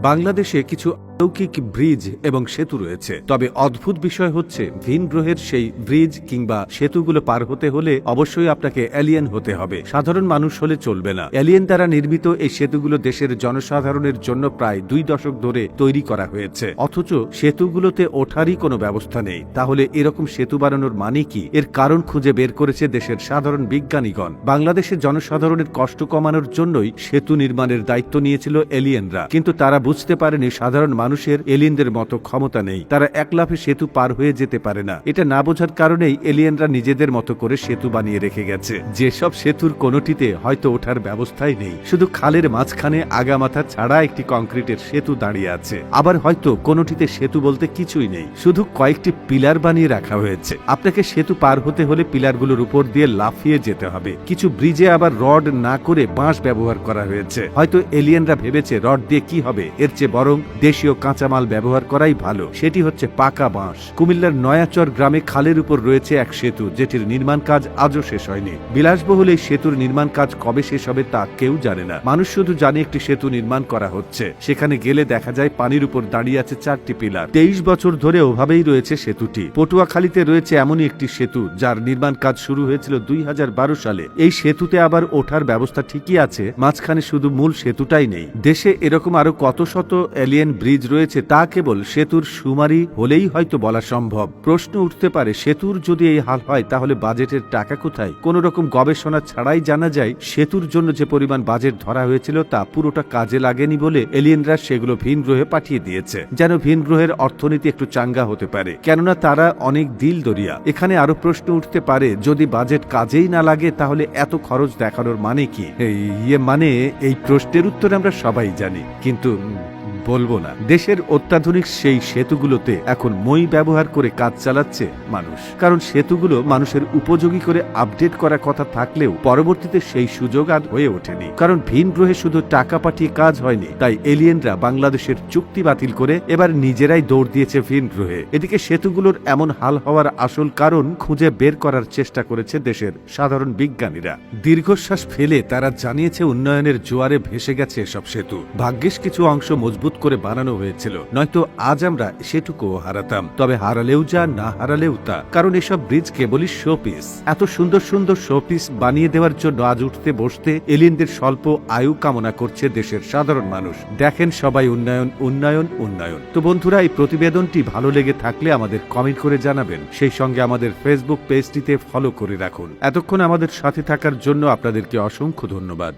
বাংলাদেশে কিছু অলৌকিক ব্রিজ এবং সেতু রয়েছে, তবে অদ্ভুত বিষয় হচ্ছে ভিন গ্রহের সেই ব্রিজ কিংবা সেতুগুলো পার হতে হলে অবশ্যই আপনাকে এলিয়েন হতে হবে, সাধারণ মানুষ হলে চলবে না। এলিয়েন দ্বারা নির্মিত এই সেতুগুলো দেশের জনসাধারণের জন্য প্রায় 2 দশক ধরে তৈরি করা হয়েছে, অথচ সেতুগুলোতে ওঠারই কোনো ব্যবস্থা নেই। তাহলে এরকম সেতু বানানোর মানে কি? এর কারণ খুঁজে বের করেছে দেশের সাধারণ বিজ্ঞানীগণ। বাংলাদেশের জনসাধারণের কষ্ট কমানোর জন্যই সেতু নির্মাণের দায়িত্ব নিয়েছিল এলিয়েনরা, কিন্তু তারা বুঝতে পারেনি সাধারণ মানুষের এলিয়েনদের মতো ক্ষমতা নেই, তারা এক লাফে সেতু পার হয়ে যেতে পারে না। এটা না বোঝার কারণেই এলিয়েনরা নিজেদের মতো করে সেতু বানিয়ে রেখে গেছে, যেসব সেতুর কোনোটিতে হয়তো ওঠার ব্যবস্থাই নেই, শুধু খালের মাঝখানে আগামাথা ছাড়া একটি কংক্রিটের সেতু দাঁড়িয়ে আছে। আবার হয়তো কোনোটিতে সেতু বলতে কিছুই নেই, শুধু কয়েকটি পিলার বানিয়ে রাখা হয়েছে। আপনাকে সেতু পার হতে হলে পিলারগুলোর উপর দিয়ে লাফিয়ে যেতে হবে। কিছু ব্রিজে আবার রড না করে বাঁশ ব্যবহার করা হয়েছে। হয়তো এলিয়েনরা ভেবেছে রড দিয়ে কি হবে, এর চেয়ে বরং দেশীয় কাঁচামাল ব্যবহার করাই ভালো, সেটি হচ্ছে পাকা বাঁশ। কুমিল্লার নয়াচর গ্রামে খালের উপর রয়েছে এক সেতু, যেটির নির্মাণ কাজ আজও শেষ হয়নি। বিলাসবহুল এই সেতুর নির্মাণ কাজ কবে শেষ হবে তা কেউ জানে না। মানুষ শুধু জানে একটি সেতু নির্মাণ করা হচ্ছে। সেখানে গেলে দেখা যায় পানির উপর দাঁড়িয়ে আছে 4টি পিলার। 23 বছর ধরে ওভাবেই রয়েছে সেতুটি। পটুয়াখালীতে রয়েছে এমনই একটি সেতু যার নির্মাণ কাজ শুরু হয়েছিল 2012 সালে। এই সেতুতে আবার ওঠার ব্যবস্থা ঠিকই আছে, মাঝখানে শুধু মূল সেতুটাই নেই। দেশে এরকম আরো কত শত এলিয়েন ব্রিজ রয়েছে তা কেবল সেতুর সুমারি হলেই হয়তো বলা সম্ভব। প্রশ্ন উঠতে পারে, সেতুর যদি এই হাল হয় তাহলে বাজেটের টাকা কোথায়? কোন রকম গবেষণা ছাড়াই জানা যায় সেতুর জন্য যে পরিমাণ বাজেট ধরা হয়েছিল তা পুরোটা কাজে লাগেনি বলে এলিয়েনরা সেগুলো ভিন গ্রহে পাঠিয়ে দিয়েছে, যেন ভিন গ্রহের অর্থনীতি একটু চাঙ্গা হতে পারে, কেননা তারা অনেক দিল দরিয়া। এখানে আরো প্রশ্ন উঠতে পারে, যদি বাজেট কাজেই না লাগে তাহলে এত খরচ দেখানোর মানে কি? মানে এই প্রশ্নের উত্তর আমরা সবাই জানি, কিন্তু বলবো না। দেশের অত্যাধুনিক সেই সেতুগুলোতে এখন মই ব্যবহার করে কাজ চালাচ্ছে মানুষ, কারণ সেতুগুলো মানুষের উপযোগী করে আপডেট করার কথা থাকলেও পরবর্তীতে সেই সুযোগ আর হয়ে ওঠেনি, কারণ ভিন গ্রহে শুধু টাকা পাঠিয়ে কাজ হয়নি। তাই এলিয়েনরা বাংলাদেশের চুক্তি বাতিল করে এবার নিজেরাই দৌড় দিয়েছে ভিন গ্রহে। এদিকে সেতুগুলোর এমন হাল হওয়ার আসল কারণ খুঁজে বের করার চেষ্টা করেছে দেশের সাধারণ বিজ্ঞানীরা। দীর্ঘশ্বাস ফেলে তারা জানিয়েছে উন্নয়নের জোয়ারে ভেসে গেছে এসব সেতু। ভাগ্যিস কিছু অংশ মজবুত করে বানানো হয়েছিল, নয়তো আজ আমরা সেটুকুও হারাতাম। তবে হারালেও যা, না হারালেও তা, কারণ এসব ব্রিজ কেবলই শোপিস। এত সুন্দর সুন্দর শোপিস বানিয়ে দেওয়ার জন্য আজ উঠতে বসতে এলিয়েনদের স্বল্প আয়ু কামনা করছে দেশের সাধারণ মানুষ। দেখেন সবাই উন্নয়ন উন্নয়ন উন্নয়ন। তো বন্ধুরা, এই প্রতিবেদনটি ভালো লেগে থাকলে আমাদের কমেন্ট করে জানাবেন, সেই সঙ্গে আমাদের ফেসবুক পেজটিতে ফলো করে রাখুন। এতক্ষণ আমাদের সাথে থাকার জন্য আপনাদেরকে অসংখ্য ধন্যবাদ।